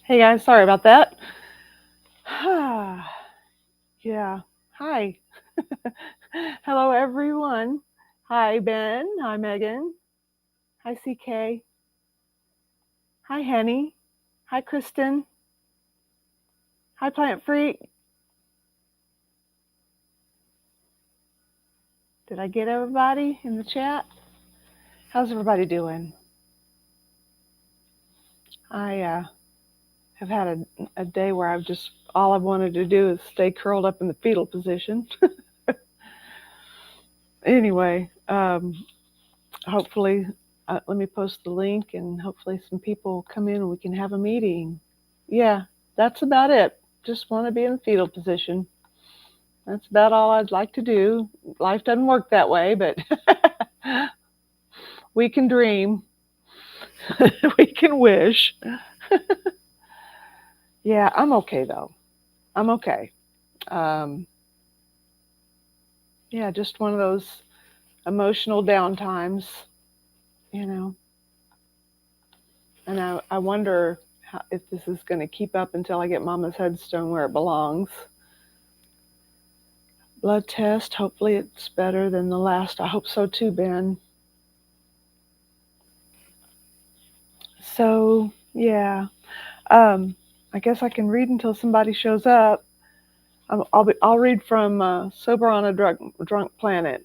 Hey guys, sorry about that. Yeah. Hi. Hello everyone. Hi Ben. Hi Megan. Hi CK. Hi Henny. Hi Kristen. Hi Plant Freak. Did I get everybody in the chat? How's everybody doing? I have had a day where I've just all I've wanted to do is stay curled up in the fetal position. Anyway, hopefully, let me post the link and hopefully some people come in and we can have a meeting. Yeah, that's about it. Just want to be in the fetal position. That's about all I'd like to do. Life doesn't work that way, but we can dream. We can wish. Yeah, I'm okay though. I'm okay. Um, yeah, just one of those emotional downtimes, you know. And I wonder if this is going to keep up until I get Mama's headstone where it belongs. Blood test. Hopefully, it's better than the last. I hope so too, Ben. So, yeah. I guess I can read until somebody shows up. I'll read from Sober on a Drunk Planet.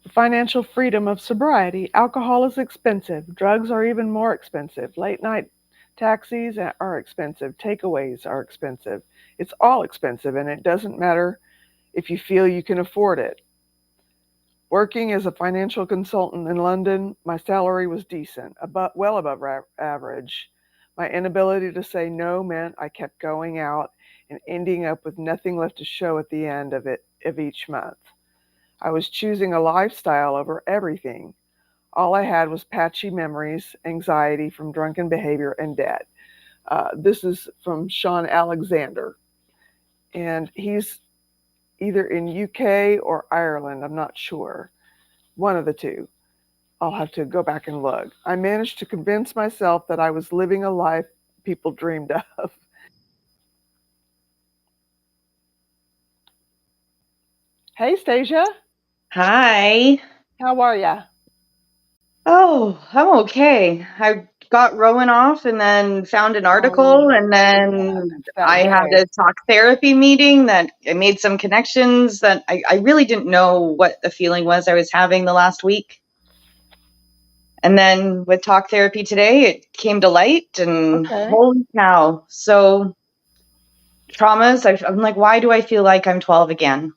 The financial freedom of sobriety. Alcohol is expensive. Drugs are even more expensive. Late night taxis are expensive. Takeaways are expensive. It's all expensive, and it doesn't matter if you feel you can afford it. Working as a financial consultant in London, my salary was decent, well above average. My inability to say no meant I kept going out and ending up with nothing left to show at the end of each month. I was choosing a lifestyle over everything. All I had was patchy memories, anxiety from drunken behavior, and debt. This is from Sean Alexander, and he's either in UK or Ireland. I'm not sure. One of the two. I'll have to go back and look. I managed to convince myself that I was living a life people dreamed of. Hey, Stasia. Hi. How are ya? Oh, I'm okay. I got Rowan off and then found an article, Oh, and yeah, then that's that I had way. a talk therapy meeting that I made some connections that I really didn't know what the feeling was I was having the last week. And then with talk therapy today, it came to light, and Okay. holy cow. So, traumas, I'm like, why do I feel like I'm 12 again?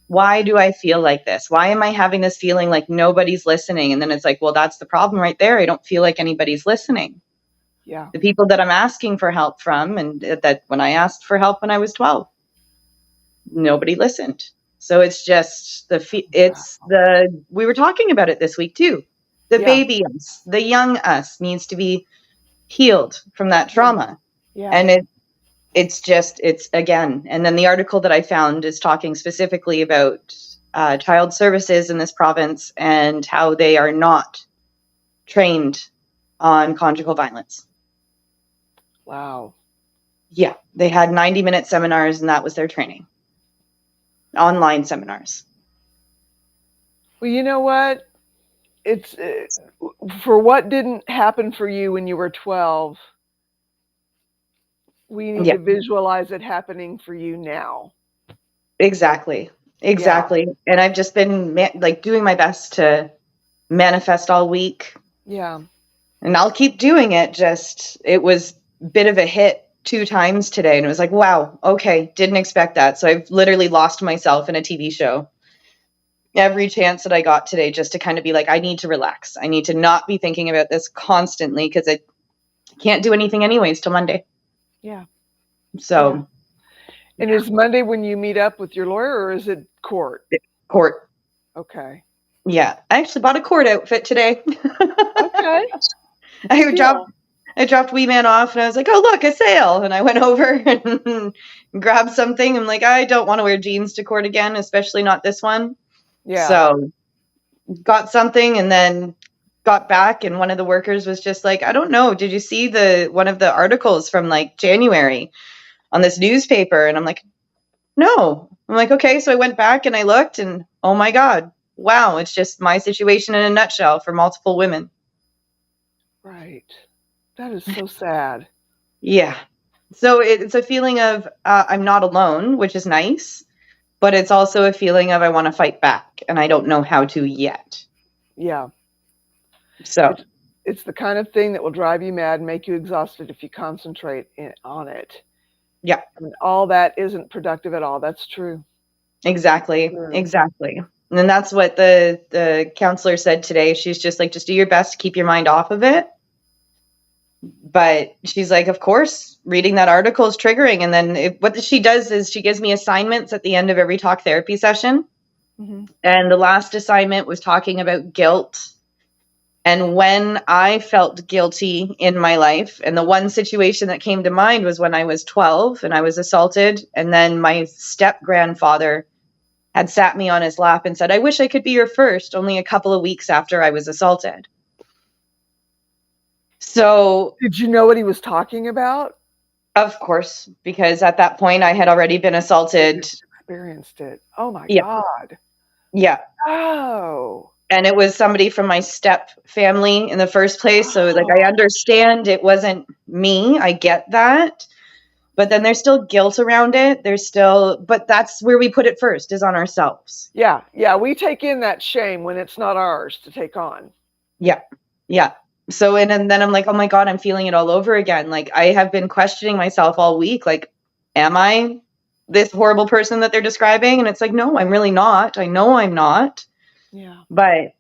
Why do I feel like this? Why am I having this feeling like nobody's listening? And then it's like, well, that's the problem right there. I don't feel like anybody's listening. Yeah. The people that I'm asking for help from, and that when I asked for help when I was 12, nobody listened. So it's just we were talking about it this week too. The Yeah. baby us, the young us needs to be healed from that Yeah. trauma. Yeah. And it's again, and then the article that I found is talking specifically about child services in this province and how they are not trained on conjugal violence. Wow. Yeah, they had 90-minute seminars, and that was their training. Online seminars. Well, you know what? It's for what didn't happen for you when you were 12, we need Yeah, to visualize it happening for you now. exactly. Yeah. Exactly. And I've just been like doing my best to manifest all week, Yeah. and I'll keep doing it. Just it was a bit of a hit 2 times today, and it was like, wow, okay, didn't expect that. So I've literally lost myself in a TV show every chance that I got today, just to kind of be like, I need to relax. I need to not be thinking about this constantly, because I can't do anything anyways till Monday. Yeah. Yeah. So And yeah, is Monday when you meet up with your lawyer or is it court? court. Okay. Yeah, I actually bought a court outfit today. Okay. Good I dropped deal. I dropped Wee Man off, and I was like, "Oh, look, a sale!" And I went over and grabbed something. I'm like, I don't want to wear jeans to court again, especially not this one. Yeah. So got something, and then got back and one of the workers was just like, I don't know, did you see one of the articles from like January on this newspaper? And I'm like, no. I'm like, okay. So I went back and I looked and oh my God, wow, it's just my situation in a nutshell for multiple women. Right. That is so sad. Yeah. So it's a feeling of I'm not alone, which is nice, but it's also a feeling of I want to fight back and I don't know how to yet. Yeah. So It's the kind of thing that will drive you mad and make you exhausted if you concentrate on it. yeah, I mean, all that isn't productive at all. That's true. exactly. True. Exactly. And then that's what the counselor said today. She's just like, just do your best to keep your mind off of it. But she's like, of course, reading that article is triggering. And then what she does is she gives me assignments at the end of every talk therapy session. Mm-hmm. And the last assignment was talking about guilt. And when I felt guilty in my life, and the one situation that came to mind was when I was 12 and I was assaulted. And then my step grandfather had sat me on his lap and said, I wish I could be your first, only a couple of weeks after I was assaulted. So, did you know what he was talking about? Of course, because at that point I had already been assaulted. Experienced it. Oh my Yeah. God. Yeah. Oh. And it was somebody from my step family in the first place. So like I understand it wasn't me. I get that. But then there's still guilt around it. But that's where we put it first, is on ourselves. Yeah. Yeah. We take in that shame when it's not ours to take on. Yeah. Yeah. So, and then I'm like, oh my God, I'm feeling it all over again. Like I have been questioning myself all week. Like, am I this horrible person that they're describing? And it's like, no, I'm really not. I know I'm not. Yeah. But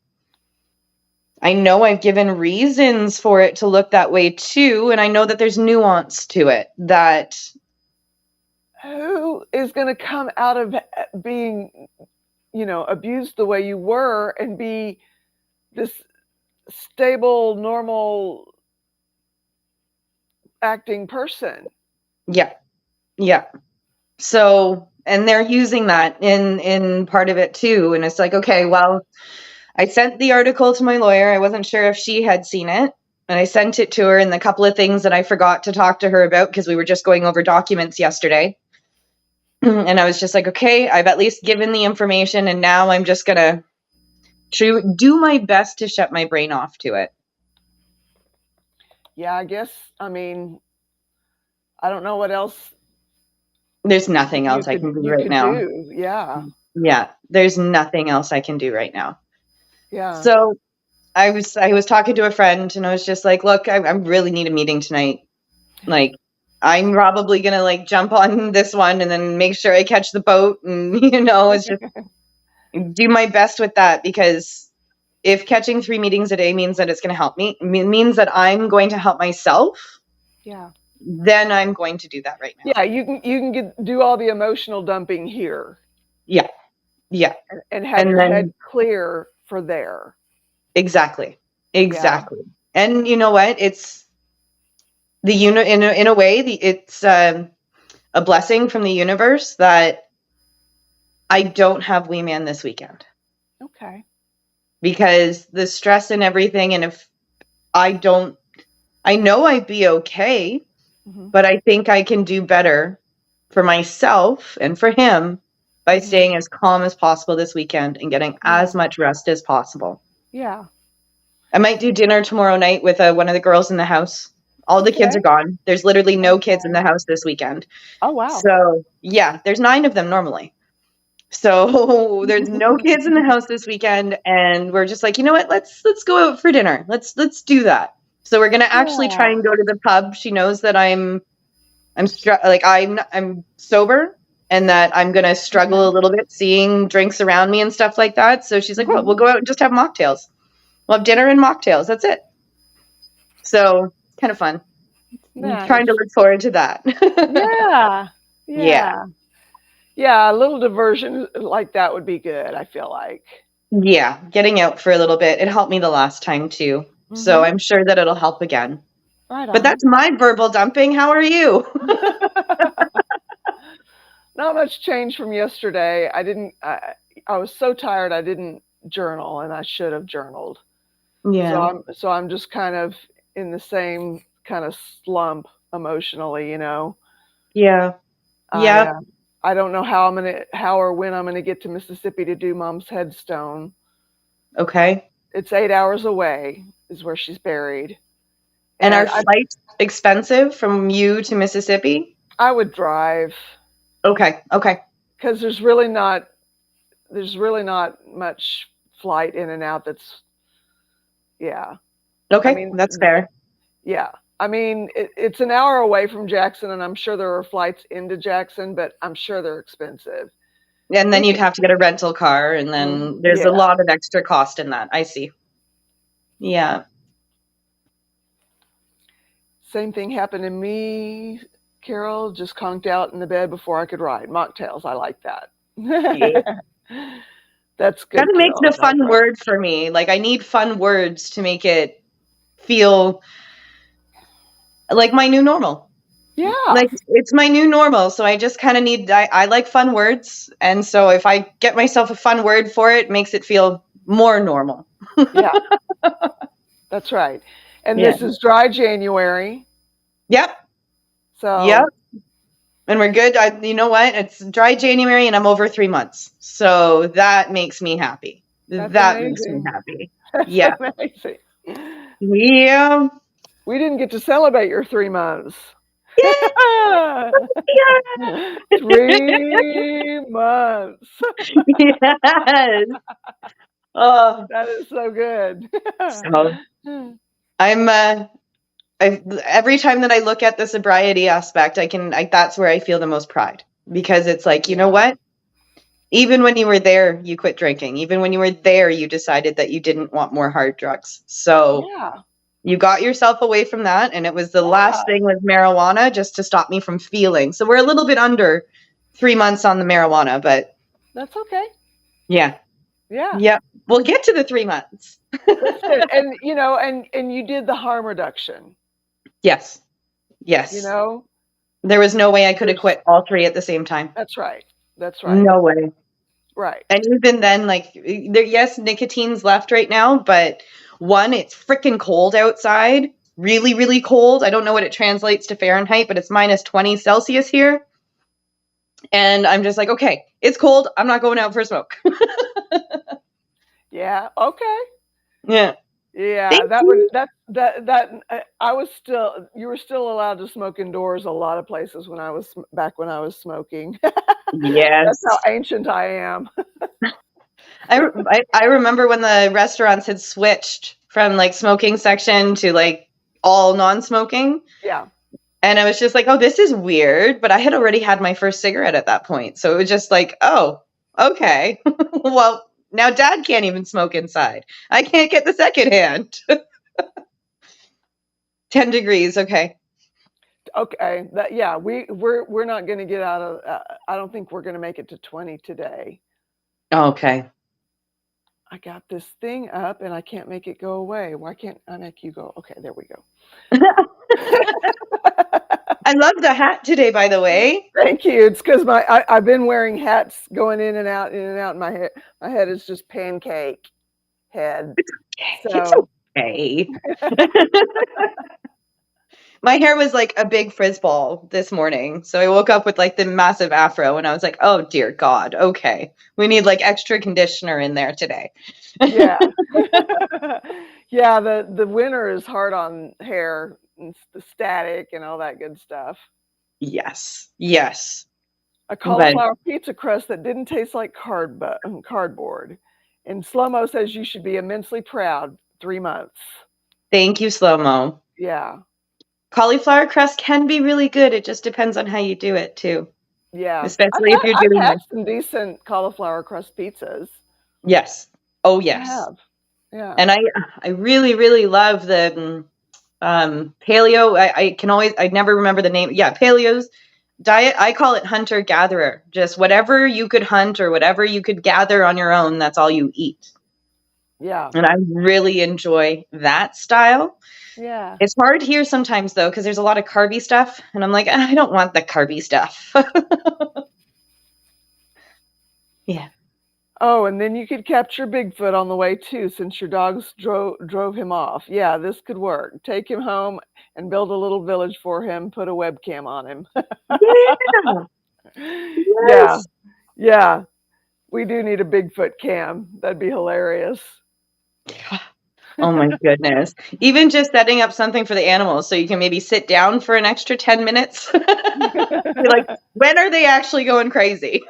I know I've given reasons for it to look that way too. And I know that there's nuance to it that. Who is going to come out of being, abused the way you were and be this stable, normal acting person? Yeah. Yeah. So, and they're using that in part of it too. And it's like, okay, well, I sent the article to my lawyer. I wasn't sure if she had seen it. And I sent it to her, and the couple of things that I forgot to talk to her about because we were just going over documents yesterday. And I was just like, okay, I've at least given the information, and now I'm just going to do my best to shut my brain off to it. Yeah, I guess, I mean, I don't know what else. There's nothing else I can do right now. Yeah. Yeah, there's nothing else I can do right now. Yeah. So I was talking to a friend, and I was just like, look, I really need a meeting tonight. Like, I'm probably going to like jump on this one and then make sure I catch the boat. And, it's just do my best with that, because if catching 3 meetings a day means that it's going to help me, means that I'm going to help myself. Yeah. Then I'm going to do that right now. Yeah, you can do all the emotional dumping here. Yeah. Yeah. And have your head clear for there. Exactly. Exactly. Yeah. And you know what? It's in a way, it's a blessing from the universe that I don't have Wee Man this weekend. Okay. Because the stress and everything, and if I know I'd be okay, but I think I can do better for myself and for him by staying as calm as possible this weekend and getting as much rest as possible. Yeah. I might do dinner tomorrow night with one of the girls in the house. All the kids are gone. There's literally no kids in the house this weekend. Oh, wow. So, yeah, there's 9 of them normally. So there's no kids in the house this weekend, and we're just like, you know what? Let's go out for dinner. Let's do that. So we're gonna actually try and go to the pub. She knows that I'm sober, and that I'm gonna struggle a little bit seeing drinks around me and stuff like that. So she's like, well, we'll go out and just have mocktails. We'll have dinner and mocktails. That's it. So kind of fun. Nice. I'm trying to look forward to that. Yeah. Yeah, a little diversion like that would be good, I feel like. Yeah, getting out for a little bit. It helped me the last time too. Mm-hmm. So I'm sure that it'll help again. Right on. But that's my verbal dumping. How are you? Not much change from yesterday. I was so tired I didn't journal, and I should have journaled. Yeah. So I'm just kind of in the same kind of slump emotionally, you know. Yeah. I Yep. uh, I don't know how or when I'm gonna get to Mississippi to do Mom's headstone. Okay. It's 8 hours away, is where she's buried, And are and flights expensive from you to Mississippi? I would drive Okay. Okay. because there's really not much flight in and out. That's yeah. I Okay. mean, That's fair. yeah. I mean, it's an hour away from Jackson, and I'm sure there are flights into Jackson, but I'm sure they're expensive. And then We you'd could, have to get a rental car, and then there's a yeah. lot of extra cost in that. I see. Yeah. Same thing happened to me. Carol just conked out in the bed before I could ride. Mocktails, I like that. Yeah. That's Kind good, of makes Carol. it a I like fun that. word for me. Like I need fun words to make it feel like my new normal. Yeah, Like it's my new normal. So I just kind of need I like fun words. And so if I get myself a fun word for it, makes it feel more normal. yeah, that's right. And Yeah. this is dry January, Yep. Yep. so And we're good. You know what? It's dry January and I'm over 3 months. So that makes me happy. that's That makes me amazing. happy. That's Yeah. amazing. Yeah. We didn't get to celebrate your 3 months. Yeah. 3 months. Yes. Oh, That is so good. so I'm every time that I look at the sobriety aspect, that's where I feel the most pride because it's like, you know Yeah. what? Even when you were there, you quit drinking. Even when you were there, you decided that you didn't want more hard drugs. So Yeah. you got yourself away from that. And it was the last Yeah. thing with marijuana just to stop me from feeling. So we're a little bit under 3 months on the marijuana, but That's okay. yeah. Yeah. Yep. We'll get to the 3 months. That's good. And you know, and you did the harm reduction. Yes. You Yes. know, There was no way I could have there's quit all three at the same time. that's right. That's right. No way. Right. And even then, like, yes, nicotine's left right now, but one, it's freaking cold outside. Really, really cold. I don't know what it translates to Fahrenheit, but it's minus 20 Celsius here. And I'm just like, okay, it's cold. I'm not going out for a smoke. Yeah. Okay. Yeah. Yeah, Thank that would you. I was still you were still allowed to smoke indoors a lot of places when I was back when I was smoking. That's how Yes. ancient I am. I remember when the restaurants had switched from like smoking section to like all non-smoking. Yeah. And I was just like, oh, this is weird. But I had already had my first cigarette at that point. So it was just like, oh, okay. Well, now dad can't even smoke inside. I can't get the second hand. 10 degrees. Okay. Okay. That yeah, we're not going to get out of I don't think we're going to make it to 20 today. Okay. I got this thing up and I can't make it go away. Why can't I make you go? Okay, there we go. I love the hat today, by the way. Thank you. It's because I've been wearing hats going in and out, in and out. My head is just pancake head. It's So okay. My hair was like a big frizz ball this morning. So I woke up with like the massive afro and I was like, oh dear God. Okay. We need like extra conditioner in there today. yeah, yeah. The winter is hard on hair, and the static and all that good stuff. Yes. Yes. A But cauliflower pizza crust that didn't taste like cardboard. And Slow Mo says you should be immensely proud. 3 months. thank you, Slow Mo. Yeah, Cauliflower crust can be really good. It just depends on how you do it too. yeah. Especially if you're I've doing had like, some decent cauliflower crust pizzas. yes. Oh I yes. have. Yeah. And I really, really love the paleo. I never remember the name. Yeah, paleo's diet. I call it hunter gatherer. Just whatever you could hunt or whatever you could gather on your own, that's all you eat. Yeah. And I really enjoy that style. Yeah. It's hard here sometimes though, because there's a lot of carby stuff. And I'm like, I don't want the carby stuff. Yeah. Oh, and then you could capture Bigfoot on the way too, since your dogs drove him off. Yeah, this could work. Take him home and build a little village for him. Put a webcam on him. Yeah. Yeah, Yes. yeah. We do need a Bigfoot cam. That'd be hilarious. Oh my goodness. Even just setting up something for the animals so you can maybe sit down for an extra 10 minutes. You're like, when are they actually going crazy?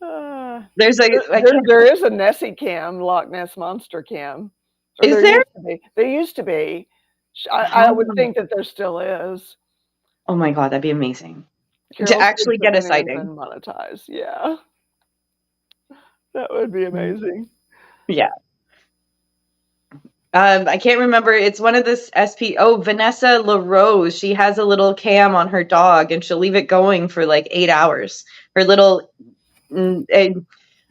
Uh, There's a, I there, can't, there is a Nessie cam, Loch Ness monster cam, or is there there? used to be. There used to be. I would Wow. think that there still is. Oh my God, that'd be amazing to Carol's actually Bigfoot get a Mini has sighting. been monetized. Yeah, that would be amazing. Yeah. I can't remember. It's one of this SP. Oh, Vanessa LaRose. She has a little cam on her dog, and she'll leave it going for like 8 hours. Her little,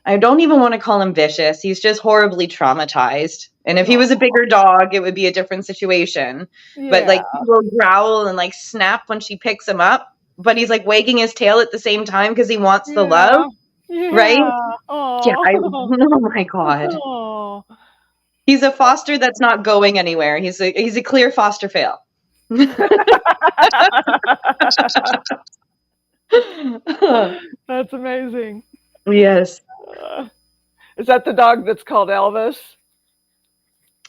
I don't even want to call him vicious. He's just horribly traumatized. And if he was a Oh, bigger dog, it would be a different situation. But yeah, like he will growl and like snap when she picks him up, but he's like wagging his tail at the same time because he wants the love, yeah, right? yeah. Yeah, Oh, oh my God. oh. He's a foster that's not going anywhere. He's a clear foster fail. That's amazing. Yes, Uh, is that the dog that's called Elvis?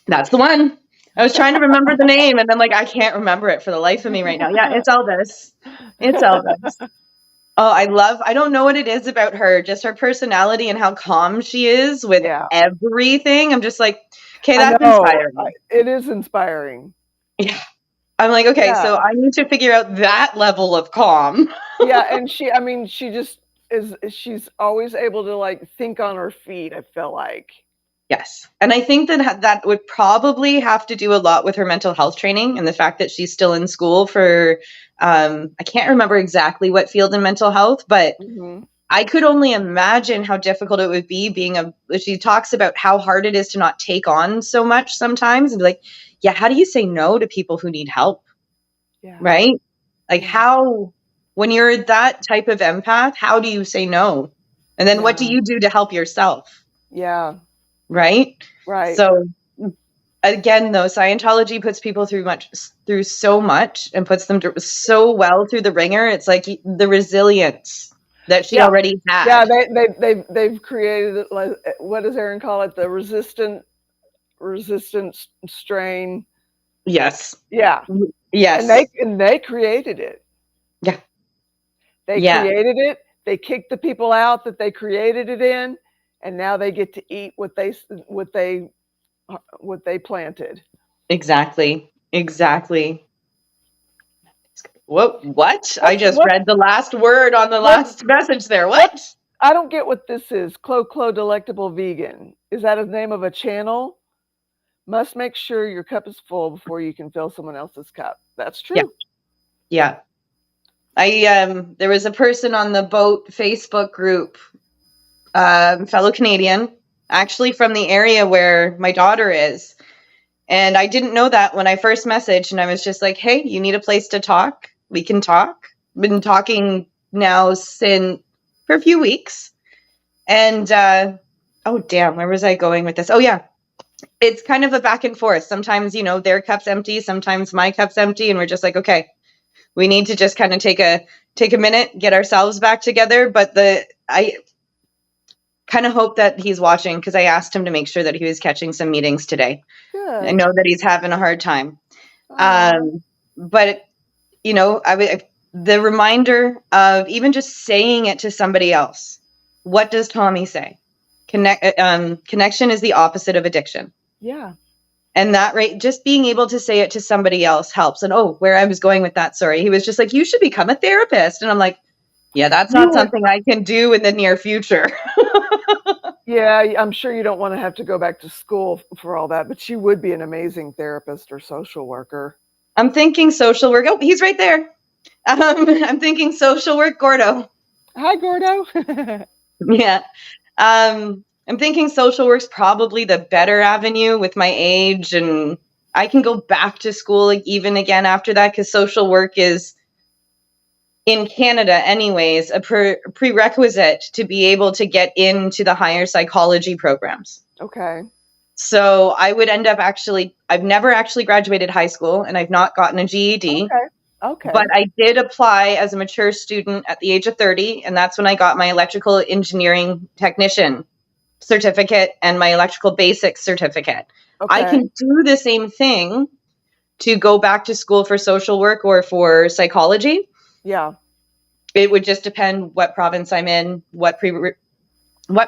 that's the one. I was trying to remember the name, and then like I can't remember it for the life of me right now. Yeah, it's Elvis. It's Elvis. Oh, I don't know what it is about her, just her personality and how calm she is with Yeah, everything. I'm just like, okay, I that's know. inspiring. It is inspiring. Yeah. I'm like, okay, Yeah, so I need to figure out that level of calm. yeah, and I mean, she just is. She's always able to like think on her feet. I feel like. Yes. And I think that that would probably have to do a lot with her mental health training and the fact that she's still in school for, I can't remember exactly what field in mental health, but Hmm. I could only imagine how difficult it would be she talks about how hard it is to not take on so much sometimes and be like, yeah, how do you say no to people who need help? Yeah, Right? Like, yeah, when you're that type of empath, how do you say no? And then what do yeah, you do to help yourself? yeah. Right? Right. So again, though, Scientology puts people through so much and puts them so well through the ringer. It's like the resilience that she Yeah, already yeah. had. They've created like what does Aaron call it? The resistant strain. Yes. Yeah, Yes. and they created it. Yeah. They Yeah. created it. They kicked the people out that they created it in, and now they get to eat what they planted. Exactly. Exactly. What? I What's just read the last word on the what last message there. what? What? I don't get what this is. Clo Delectable Vegan. Is that the name of a channel? Must make sure your cup is full before you can fill someone else's cup. That's Yeah. true. Yeah. There was a person on the boat Facebook group, fellow Canadian, actually from the area where my daughter is. And I didn't know that when I first messaged, and I was just like, hey, you need a place to talk? We can talk. Been talking now for a few weeks. And oh damn, where was I going with this? Oh yeah. It's kind of a back and forth. Sometimes, their cup's empty, sometimes my cup's empty, and we're just like, okay, we need to just kind of take a minute, get ourselves back together. But I kind of hope that he's watching because I asked him to make sure that he was catching some meetings today. I Good. know that he's having a hard time. Oh, But the reminder of even just saying it to somebody else. What does Tommy say? Connection is the opposite of addiction. yeah. And that just being able to say it to somebody else helps. And where I was going with that, sorry, he was just like, you should become a therapist. And I'm like, yeah, that's You not would, something I can do in the near future. yeah, I'm sure you don't want to have to go back to school for all that, but you would be an amazing therapist or social worker. I'm thinking social work. Oh, he's right there. I'm thinking social work, Gordo. Hi, Gordo. Yeah. I'm thinking social work's probably the better avenue with my age, and I can go back to school even again after that because social work is in Canada anyways, a prerequisite to be able to get into the higher psychology programs. Okay. So I would end up I've never actually graduated high school, and I've not gotten a GED. Okay. Okay. But I did apply as a mature student at the age of 30, and that's when I got my electrical engineering technician certificate and my electrical basics certificate. I Okay. can do the same thing to go back to school for social work or for psychology. Yeah. It would just depend what province I'm in, what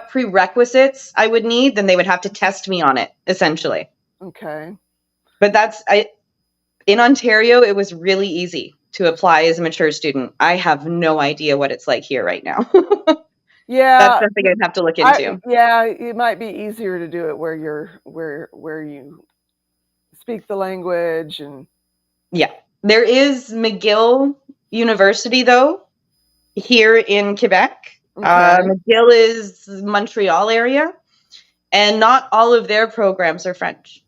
prerequisites I would need. Then they would have to test me on it, essentially. Okay. But in Ontario, it was really easy to apply as a mature student. I have no idea what it's like here right now. Yeah. That's something I'd have to look into. Yeah, it might be easier to do it where you speak the language and. Yeah. There is McGill University, though, here in Quebec. Okay. McGill is Montreal area, and not all of their programs are French.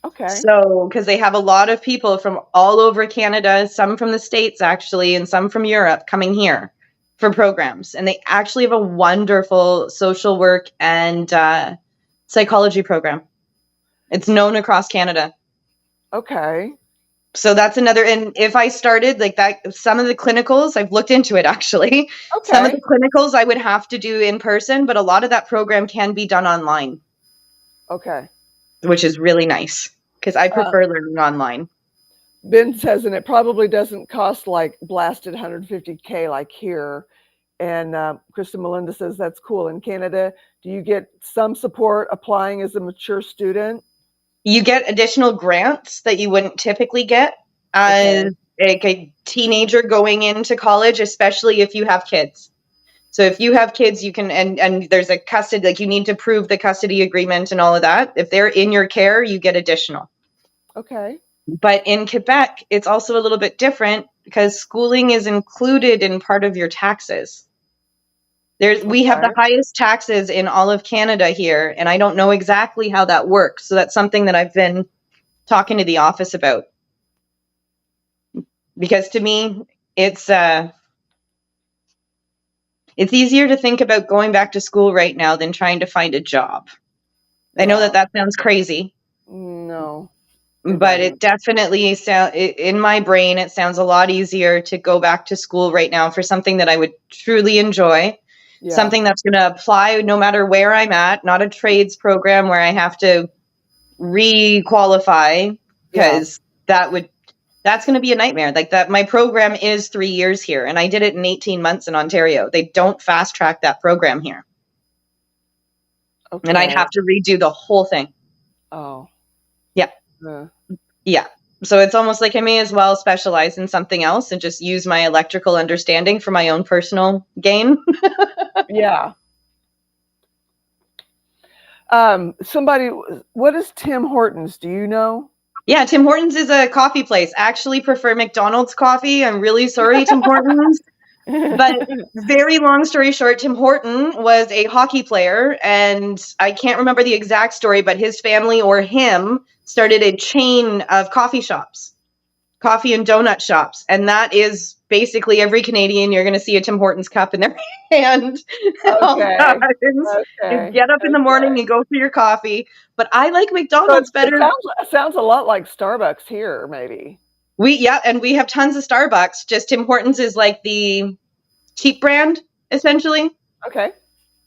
Okay. So, because they have a lot of people from all over Canada, some from the States actually, and some from Europe coming here for programs. And they actually have a wonderful social work and psychology program. It's known across Canada. Okay. So that's another, and if I started like that, some of the clinicals, I've looked into it actually. Okay. Some of the clinicals I would have to do in person, but a lot of that program can be done online. Okay. Which is really nice because I prefer learning online. Ben says, and it probably doesn't cost like blasted $150K like here. And Krista Melinda says, that's cool. In Canada, do you get some support applying as a mature student? You get additional grants that you wouldn't typically get as like a teenager going into college, especially if you have kids. So if you have kids, you can, and there's a custody, like you need to prove the custody agreement and all of that. If they're in your care, you get additional. Okay. But in Quebec, it's also a little bit different because schooling is included in part of your taxes. We have the highest taxes in all of Canada here, and I don't know exactly how that works. So that's something that I've been talking to the office about. Because to me, it's easier to think about going back to school right now than trying to find a job. I know that sounds crazy. No. But it definitely in my brain, it sounds a lot easier to go back to school right now for something that I would truly enjoy. Yeah. Something that's going to apply no matter where I'm at, not a trades program where I have to re-qualify, because that's going to be a nightmare. Like that, my program is 3 years here, and I did it in 18 months in Ontario. They don't fast track that program here. Okay. And I'd have to redo the whole thing. Oh. Yeah. Yeah. So it's almost like I may as well specialize in something else and just use my electrical understanding for my own personal gain. Yeah. What is Tim Hortons? Do you know? Yeah, Tim Hortons is a coffee place. I actually prefer McDonald's coffee. I'm really sorry, Tim Hortons. But very long story short, Tim Horton was a hockey player, and I can't remember the exact story, but his family or him started a chain of coffee shops, coffee and donut shops. And that is basically every Canadian, you're going to see a Tim Hortons cup in their hand. Okay. You get up in the morning and go for your coffee. But I like McDonald's better. It sounds a lot like Starbucks here, maybe. And we have tons of Starbucks. Just Tim Hortons is like the cheap brand, essentially. Okay.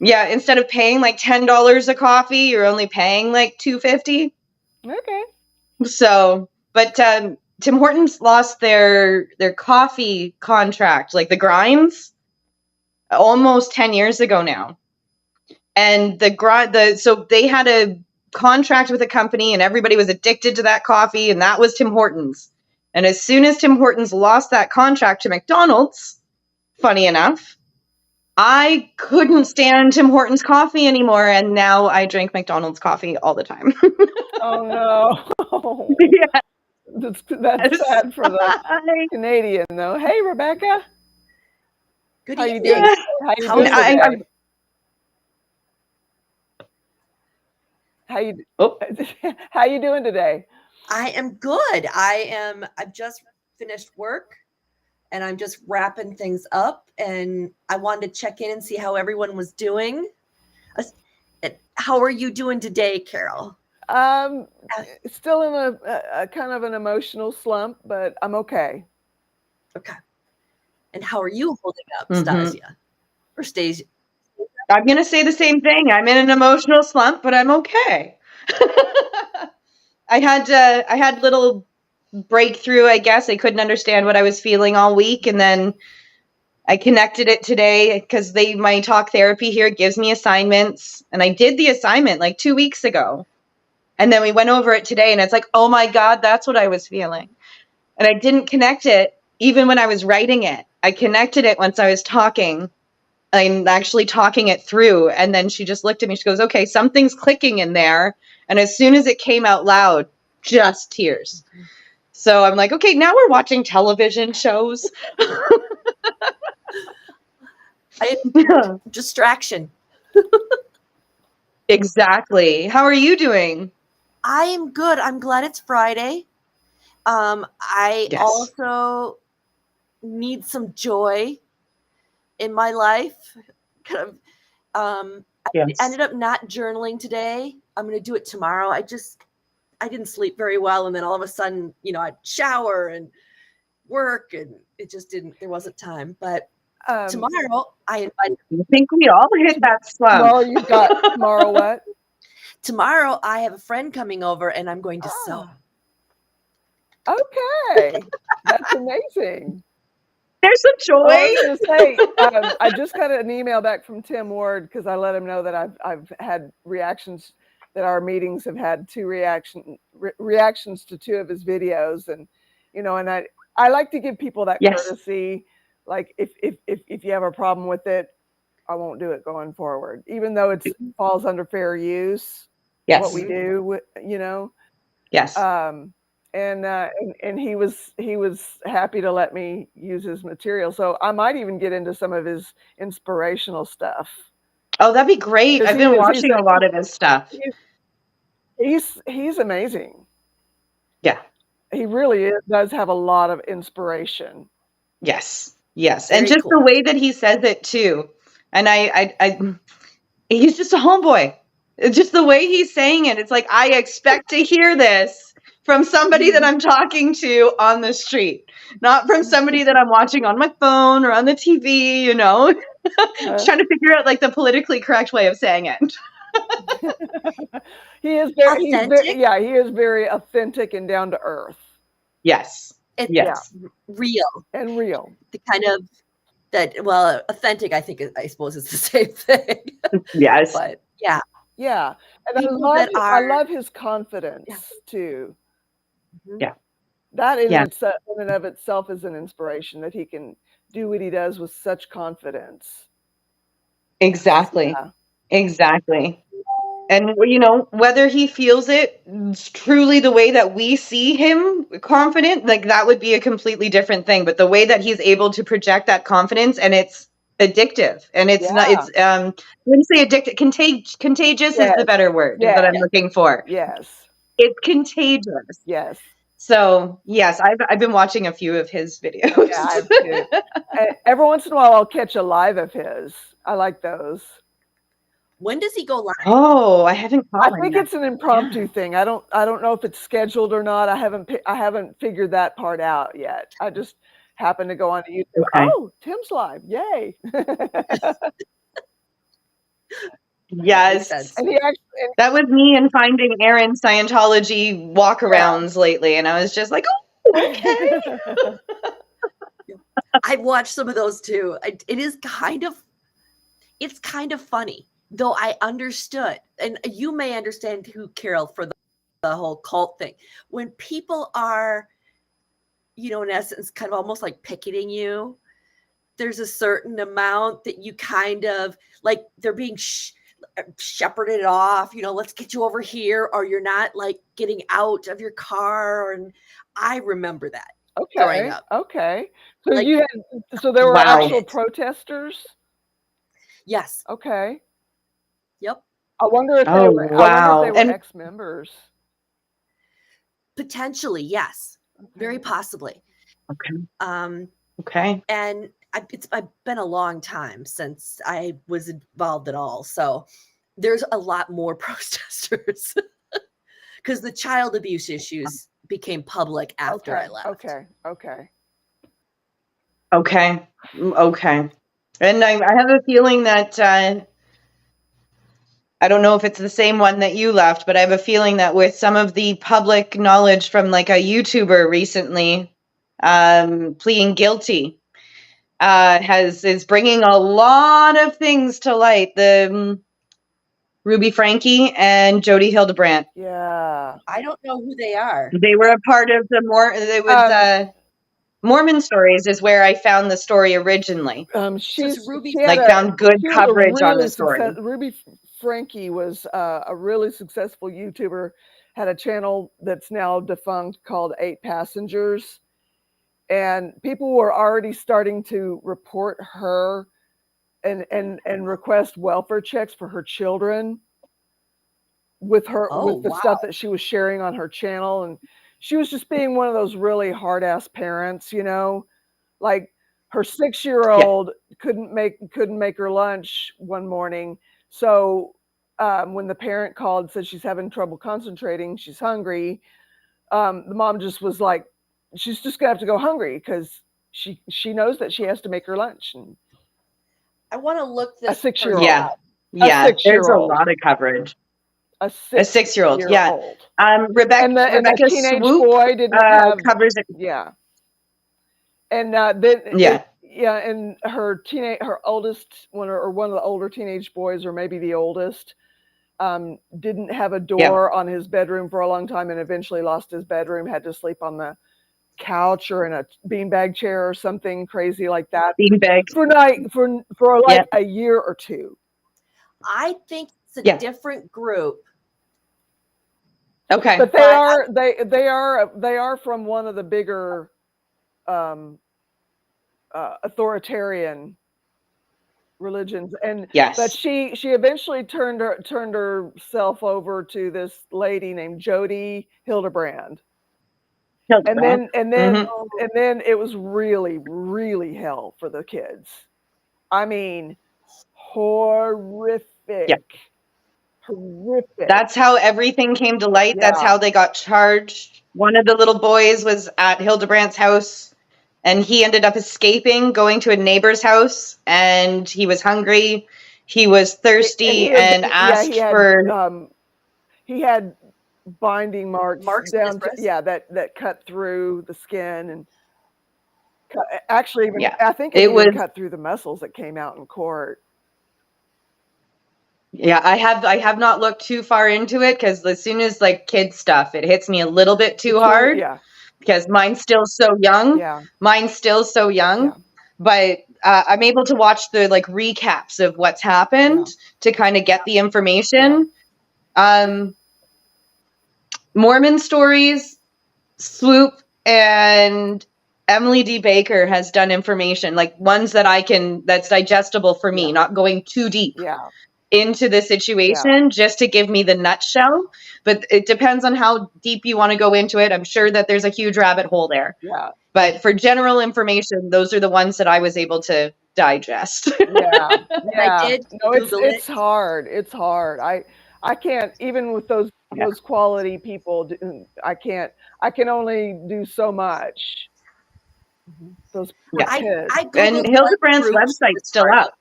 Yeah, instead of paying like $10 a coffee, you're only paying like $2.50. Okay. So, but Tim Hortons lost their coffee contract, like the grinds, almost 10 years ago now. And so they had a contract with a company, and everybody was addicted to that coffee, and that was Tim Hortons. And as soon as Tim Hortons lost that contract to McDonald's, funny enough, I couldn't stand Tim Hortons coffee anymore, and now I drink McDonald's coffee all the time. Oh no! Yeah. That's sad for the Canadian, though. Hey, Rebecca. Good How evening. you doing? How you doing today? How you doing today? I am good. I've just finished work, and I'm just wrapping things up. And I wanted to check in and see how everyone was doing. How are you doing today, Carol? Still in a kind of an emotional slump, but I'm okay. Okay. And how are you holding up, Mhm. Stasia? Or Stasia? I'm going to say the same thing. I'm in an emotional slump, but I'm okay. I had little breakthrough, I guess. I couldn't understand what I was feeling all week, and then I connected it today because my talk therapy here gives me assignments, and I did the assignment like 2 weeks ago. And then we went over it today, and it's like, oh my God, that's what I was feeling. And I didn't connect it even when I was writing it. I connected it once I was talking. I'm actually talking it through. And then she just looked at me. She goes, okay, something's clicking in there. And as soon as it came out loud, just tears. So I'm like, okay, now we're watching television shows. Distraction. Exactly. How are you doing? I am good. I'm glad it's Friday. I Yes. also need some joy in my life. Kind of. I ended up not journaling today. I'm going to do it tomorrow. I didn't sleep very well, and then all of a sudden, I'd shower and work, and it just didn't. There wasn't time. But tomorrow, I invited. I think we all hit that slump. Tomorrow you've got tomorrow what? Tomorrow I have a friend coming over, and I'm going to sew. Okay, that's amazing. There's some joy. Well, I was going to say, I just got an email back from Tim Ward because I let him know that I've had reactions, that our meetings have had two reactions to two of his videos, and and I like to give people that courtesy. Like if you have a problem with it, I won't do it going forward, even though it falls under fair use. Yes. What we do, Yes. And he was happy to let me use his material, so I might even get into some of his inspirational stuff. Oh, that'd be great. I've been watching a lot of his stuff. He's amazing. Yeah, he really does have a lot of inspiration. Yes, and just the way that he says it too. And he's just a homeboy. It's just the way he's saying it. It's like, I expect to hear this from somebody that I'm talking to on the street, not from somebody that I'm watching on my phone or on the TV, trying to figure out like the politically correct way of saying it. He is very authentic and down to earth. Yes. It's real. And real. The kind of authentic, I suppose is the same thing. Yes. But yeah. Yeah. And I love his confidence too. Yeah. That in and of itself is an inspiration, that he can do what he does with such confidence. Exactly. Yeah. Exactly. And, whether he feels it truly the way that we see him confident, like that would be a completely different thing. But the way that he's able to project that confidence, and it's addictive, and it's not, it's, when you say addictive, contagious is the better word that I'm looking for. Yes. It's contagious. Yes. So, yes, I've been watching a few of his videos. Yeah, I have too. Every once in a while, I'll catch a live of his. I like those. When does he go live? Oh, I haven't. I think it's an impromptu thing. I don't know if it's scheduled or not. I haven't figured that part out yet. I just happened to go on YouTube. Okay. Oh, Tim's live! Yay! Yes, and that was me and finding Aaron Scientology walkarounds lately, and I was just like, oh, okay. I've watched some of those too. It's kind of funny, though. I understood, and you may understand too, Carol, for the whole cult thing. When people are, in essence, kind of almost like picketing you, there's a certain amount that you kind of like, they're being shepherded off, let's get you over here, or you're not like getting out of your car. And I remember that. Growing up. Okay. So so there were actual protesters? Yes. Okay. Yep. I wonder if they were ex-members. Potentially, yes. Very possibly. Okay. Okay. And it's been a long time since I was involved at all. So there's a lot more protesters because the child abuse issues became public after I left. Okay. Okay. Okay. And I have a feeling that I don't know if it's the same one that you left, but I have a feeling that with some of the public knowledge from like a YouTuber recently pleading guilty is bringing a lot of things to light. The Ruby Frankie and Jody Hildebrandt. Yeah. I don't know who they are. They were a part of Mormon Stories is where I found the story originally. She found good coverage on the story. Ruby Frankie was a really successful YouTuber, had a channel that's now defunct called 8 Passengers. And people were already starting to report her and request welfare checks for her children with the stuff that she was sharing on her channel. And she was just being one of those really hard ass parents, like her 6-year-old couldn't make her lunch one morning. So when the parent called and said she's having trouble concentrating, she's hungry, the mom just was like, she's just gonna have to go hungry because she knows that she has to make her lunch. And I want to look this a 6-year-old. Yeah. There's a lot of coverage. A 6-year-old. Yeah. Rebecca and the teenage Swoop, boy didn't have covers it. Yeah. And and her oldest one of the older teenage boys, or maybe the oldest, didn't have a door on his bedroom for a long time, and eventually lost his bedroom, had to sleep on the couch or in a beanbag chair or something crazy like that for a year or two. I think it's a different group. Okay, but they are from one of the bigger authoritarian religions, and but she eventually turned herself over to this lady named Jody Hildebrandt. And then it was really, really hell for the kids. I mean, horrific. That's how everything came to light. That's how they got charged. One of the little boys was at Hildebrandt's house, and he ended up escaping, going to a neighbor's house, and he was hungry. He was thirsty and asked for... he had binding marks down that cut through the skin and actually even I think it even cut through the muscles that came out in court. Yeah, I have not looked too far into it because as soon as like kid stuff, it hits me a little bit too hard. Yeah, because mine's still so young. But I'm able to watch the like recaps of what's happened to kind of get the information. Mormon Stories, Swoop, and Emily D. Baker has done information, like ones that's digestible for me, not going too deep into the situation, just to give me the nutshell. But it depends on how deep you want to go into it. I'm sure that there's a huge rabbit hole there. Yeah. But for general information, those are the ones that I was able to digest. I did. No, it's hard. It's hard. I can't, even with those quality people, I can only do so much. Those kids. And Hildebrandt's website's still up.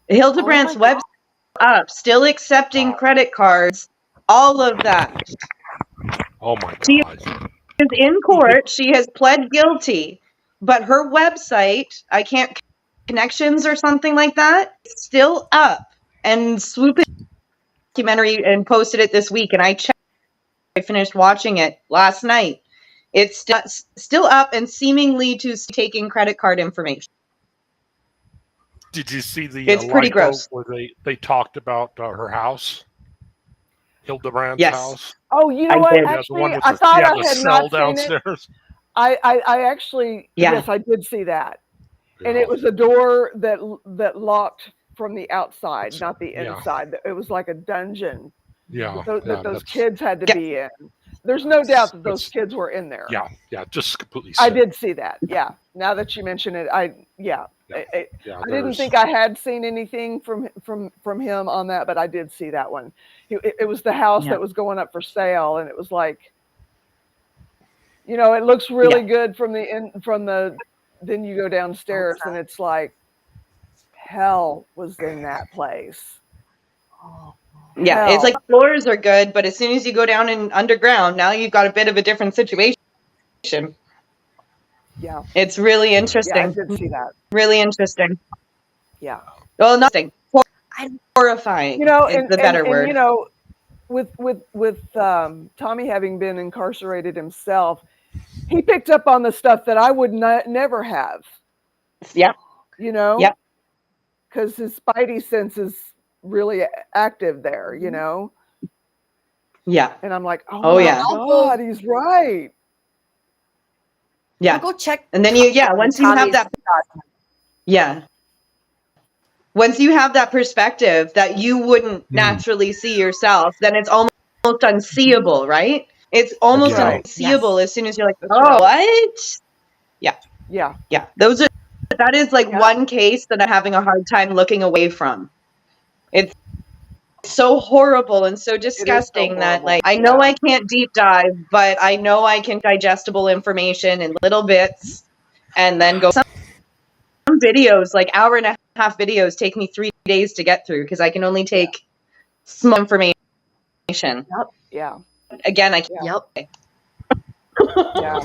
Hildebrandt's website up, still accepting credit cards, all of that. Oh my God. She is in court. She has pled guilty, but her website, I can't connections or something like that, still up. And Swoop documentary and posted it this week, and I finished watching it last night. It's still up and seemingly to taking credit card information. Did you see the it's pretty gross where they talked about her house, Hildebrandt's house? Oh, you know what? Actually, I thought I had not downstairs. Seen it. I actually yes, I did see that, and it was a door that locked from the outside, not the inside. It was like a dungeon. Yeah, that those kids had to be in. There's no doubt that those That's- kids were in there. Yeah, just completely I sick. did see that. Yeah. Now that you mention it, Yeah, I didn't there's- think I had seen anything from him on that, but I did see that one. It was the house Yeah. that was going up for sale, and it was like, it looks really good from the. Then you go downstairs, and it's like, hell was in that place. Oh, Yeah, Hell. it's like floors are good, but as soon as you go down in underground, now you've got a bit of a different situation. Yeah. It's really Yeah, I interesting. did see that. Really interesting. Yeah. Well, nothing. I- Horrifying is the better word. With Tommy having been incarcerated himself, he picked up on the stuff that I would never have. Yep. Yep. Because his spidey sense is really active there. Yeah. And I'm like, Oh, my yeah. God, he's right. Yeah. I'll go check. And then once you have that, once you have that perspective that you wouldn't naturally see yourself, then it's almost unseeable, right? It's almost Right. unseeable as soon as you're like, That's oh, right. what? Yeah. Yeah. That is like one case that I'm having a hard time looking away from. It's so horrible and so disgusting that, like, I know I can't deep dive, but I know I can digestible information in little bits and then go. Some videos, like hour and a half videos, take me 3 days to get through because I can only take small information. Yeah. Again, I can't. Yep. Yeah.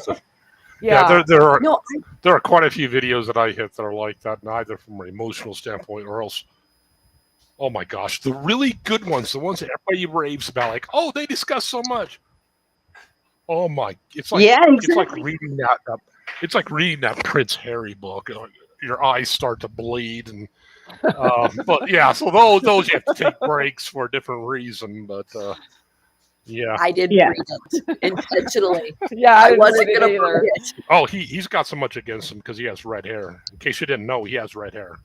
Yeah, No, there are quite a few videos that I hit that are like that, neither from an emotional standpoint or else. Oh my gosh, the really good ones, the ones that everybody raves about, like, oh, they discuss so much. Oh my, it's like it's like reading that. It's like reading that Prince Harry book. Your eyes start to bleed, and but yeah, so those you have to take breaks for a different reason. But yeah, I didn't read it intentionally. Yeah, I didn't wasn't read it going to either. read it. oh, he's got so much against him because he has red hair. In case you didn't know, he has red hair.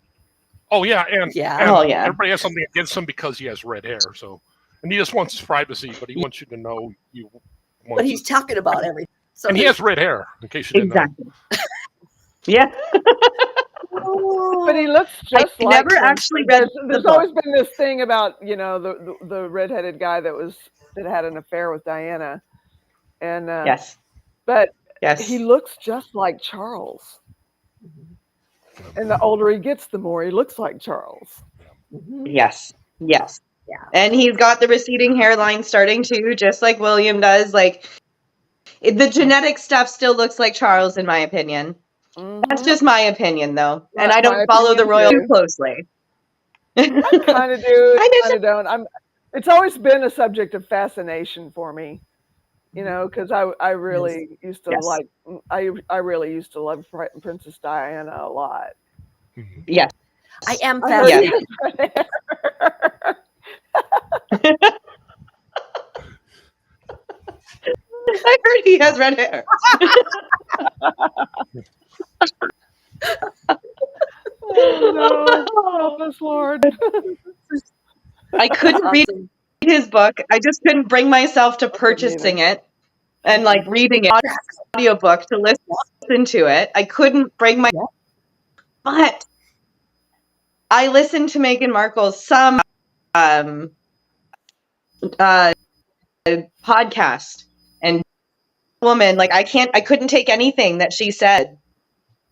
Oh yeah, and everybody has something against him because he has red hair. So, and he just wants his privacy, but he wants you to know you. But he's talking about everything. So and he has red hair. In case you didn't know. Yeah. But he looks just I like never him. actually read There's always been this thing about the redheaded guy that had an affair with Diana, and yes, but yes, he looks just like Charles. And the older he gets, the more he looks like Charles. yes, yes. Yeah. And he's got the receding hairline starting too, just like William does. Like the genetic stuff still looks like Charles, in my opinion. That's just my opinion, though, and I don't follow the royal too closely. I kind of do. I kind of don't. It's always been a subject of fascination for me, because I really used to like. I really used to love Princess Diana a lot. Yes, I am fascinated. I heard he has red hair. Oh no! Help us, Lord. I couldn't read his book. I just couldn't bring myself to purchasing it and like reading it audiobook to listen to it. I couldn't bring my. But I listened to Meghan Markle's some podcast, and woman, like I couldn't take anything that she said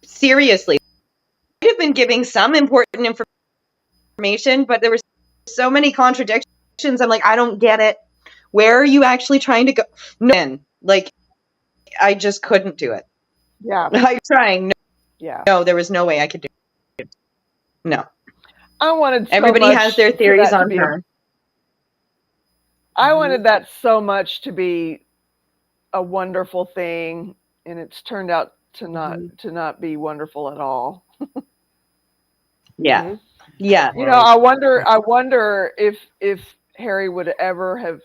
seriously. I'd have been giving some important information, but there were so many contradictions. I'm like, I don't get it. Where are you actually trying to go? No, like I just couldn't do it. Yeah, I'm trying. No, there was no way I could do it. No. I wanted. Everybody has their theories on her. I wanted that so much to be a wonderful thing, and it's turned out to not be wonderful at all. Yeah. Yeah. I wonder if Harry would ever have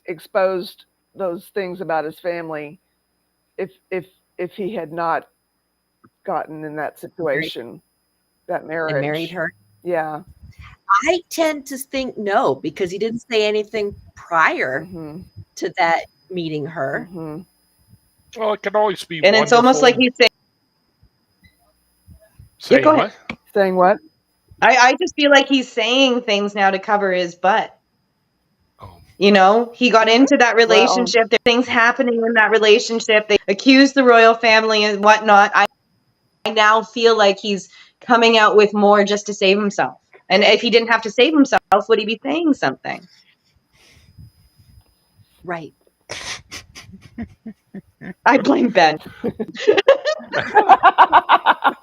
exposed those things about his family if he had not gotten in that situation, that marriage. And married her. Yeah. I tend to think no, because he didn't say anything prior to that meeting her. Mm-hmm. Well, it can always be. And wonderful. it's almost like he's saying, Saying go ahead. what? Saying what? I just feel like he's saying things now to cover his butt. Oh. You know, he got into that relationship. There are things happening in that relationship. They accused the royal family and whatnot. I now feel like he's coming out with more just to save himself. And if he didn't have to save himself, would he be saying something? Right. I blame Ben.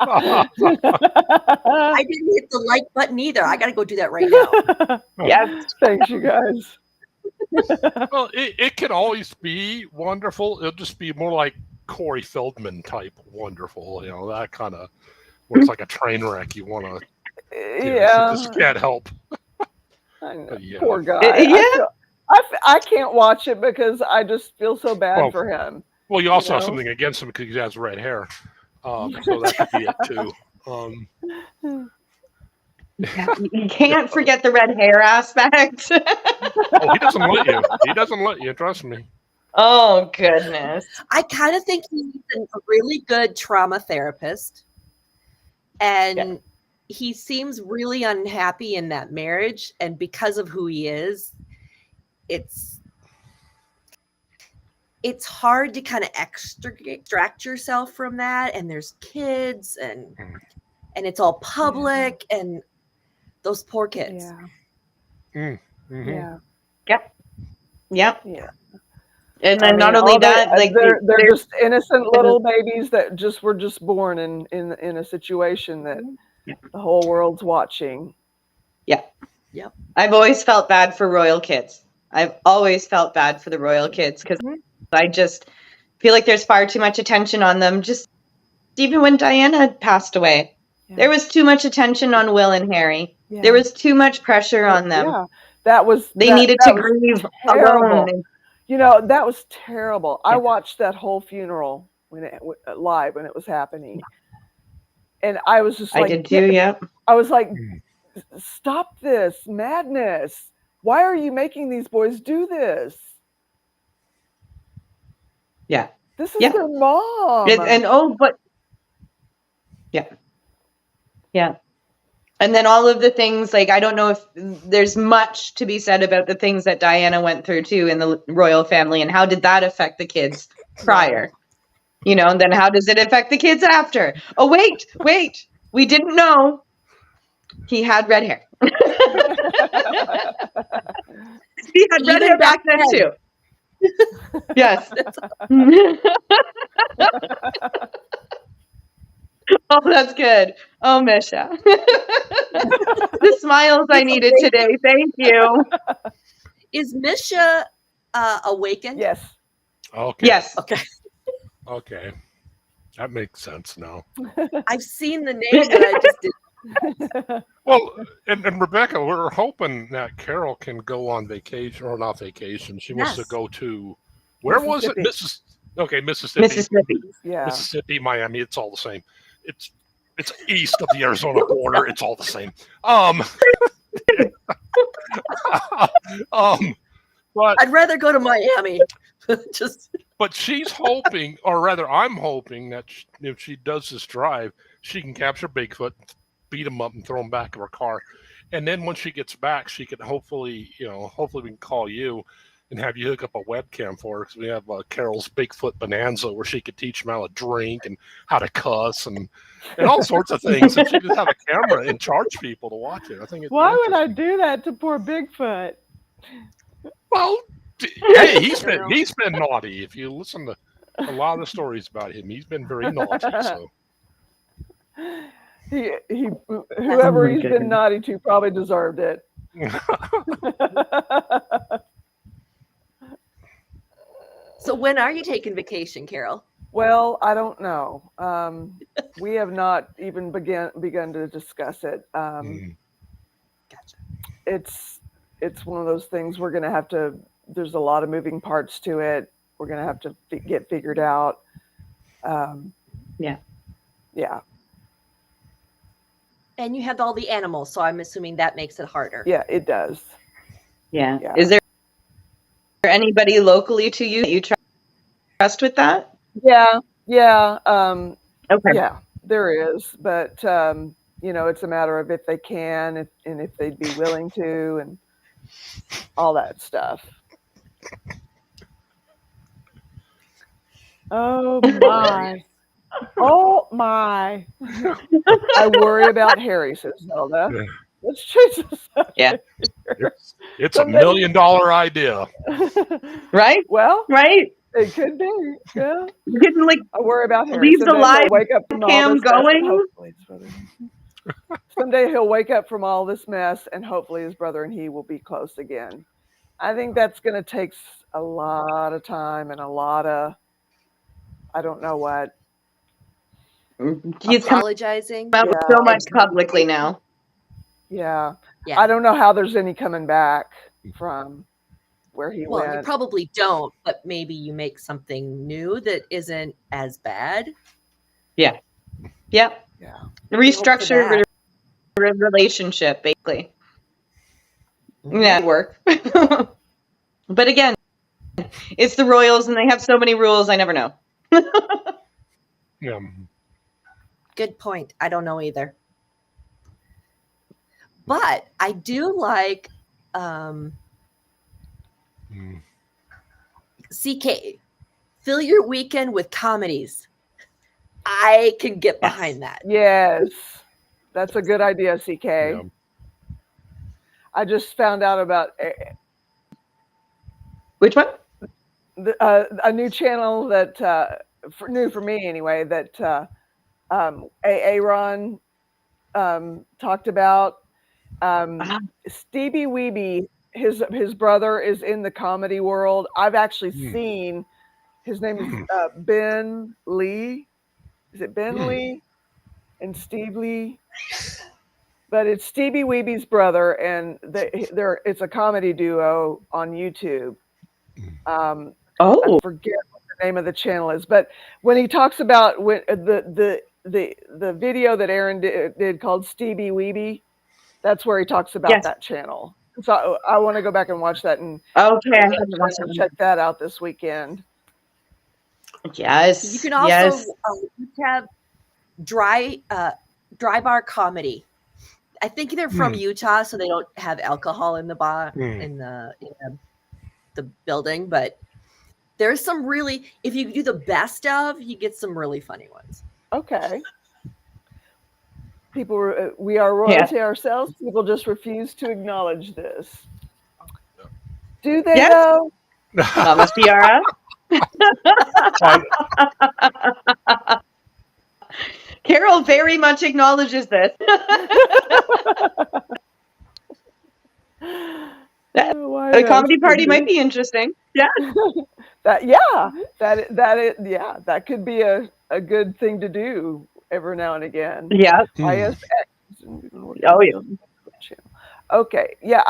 I didn't hit the like button either. I got to go do that right now. Yes. Thanks, you guys. Well, it can always be wonderful. It'll just be more like Corey Feldman type wonderful. You know, that kind of where it's like a train wreck. You want to, Yeah. you just can't help. I know. Yeah. Poor guy. Yeah. I can't watch it because I just feel so bad for him. Well, you also have something against him because he has red hair. So that could be it too. You can't forget the red hair aspect. Oh, he doesn't let you. He doesn't let you. Trust me. Oh, goodness. I kind of think he's a really good trauma therapist. And he seems really unhappy in that marriage. And because of who he is, it's hard to kind of extract yourself from that. And there's kids and it's all public and those poor kids. Yeah. Mm-hmm. Yeah. Yep. Yeah. And then not only that, like they're just innocent little babies that were born in a situation that the whole world's watching. Yeah. Yep. I've always felt bad for royal kids. I've always felt bad for the royal kids because I just feel like there's far too much attention on them. Just even when Diana passed away, there was too much attention on Will and Harry. Yeah. There was too much pressure on them. Yeah, they needed to grieve alone. You know, that was terrible. I watched that whole funeral live when it was happening, and I was just like, I did too. Yep. I was like, stop this madness! Why are you making these boys do this? Yeah. This is their mom. Yeah. And then all of the things, like, I don't know if there's much to be said about the things that Diana went through too in the royal family and how did that affect the kids prior? You know, and then how does it affect the kids after? Oh, wait, we didn't know he had red hair. He had red hair back then too. Yes. Oh, that's good. Oh, Misha. The smiles I needed today. Thank you. Is Misha awakened? Yes. Okay. Yes. Okay. That makes sense now. I've seen the name, but I just didn't. Well, and Rebecca, we're hoping that Carol can go on vacation, or not vacation. She wants to go to, where was it? Mississippi. Yeah. Mississippi, Miami, it's all the same. It's east of the Arizona border. It's all the same. But I'd rather go to Miami. But she's hoping, or rather, I'm hoping that if she does this drive, she can capture Bigfoot, beat him up, and throw him back in her car. And then when she gets back, she can hopefully we can call you and have you hook up a webcam for her, because we have Carol's Bigfoot Bonanza where she could teach them how to drink and how to cuss and all sorts of things. And she just have a camera and charge people to watch it. I think. Why would I do that to poor Bigfoot? Well, hey, he's been naughty. If you listen to a lot of the stories about him, he's been very naughty. So whoever he's been naughty to probably deserved it. So when are you taking vacation, Carol? Well, I don't know. We have not even begun to discuss it. Gotcha. It's one of those things we're going to have to. There's a lot of moving parts to it. We're going to have to get figured out. Yeah. And you have all the animals, so I'm assuming that makes it harder. Yeah, it does. Yeah. Is there anybody locally to you that you trust with that? Yeah, yeah, Okay. yeah, there is, but it's a matter of if they can, and if they'd be willing to, and all that stuff. Oh my. Oh my. I worry about Harry, says Zelda. Yeah. Let's change the subject. Yeah. here. It's a $1 million idea. Right? Well, Right? it could be. Yeah. You can like I worry about Harry. leave the Someday live he'll wake up from all cam this mess, and going. hopefully his brother. Someday he'll wake up from all this mess, and hopefully his brother and he will be close again. I think that's going to take a lot of time and a lot of, I don't know what. He's come Apologizing. out with Yeah. so much publicly now. Yeah. Yeah. I don't know how there's any coming back from where he Well, you went. probably don't, but maybe you make something new that isn't as bad. Yeah. Yep. Yeah. Restructure relationship, basically. Mhm. Yeah, work. But again, it's the Royals and they have so many rules, I never know. Yeah. Good point. I don't know either. But I do like CK. Fill your weekend with comedies. I can get behind that. Yes. That's a good idea, CK. Yeah. I just found out about Which one? a new channel that new for me anyway, that Aaron talked about. Stevie Weeby, his brother is in the comedy world. I've actually seen, his name is Ben Lee. Is it Ben Lee and Steve Lee? But it's Stevie Weeby's brother, and it's a comedy duo on YouTube. I forget what the name of the channel is, but when he talks about the video that Aaron did called Stevie Weeby, that's where he talks about that channel. So I want to go back and watch that and check that out this weekend. Yes. You can also have dry bar comedy. I think they're from Utah, so they don't have alcohol in the bar in the building. But there's some really, if you do the best of, you get some really funny ones. Okay. People, we are royalty ourselves. People just refuse to acknowledge this. Do they though? Mama Ciara. Carol very much acknowledges this. A comedy party might be interesting. Yeah. that could be a good thing to do every now and again. Yeah. Oh yeah. Okay. Yeah,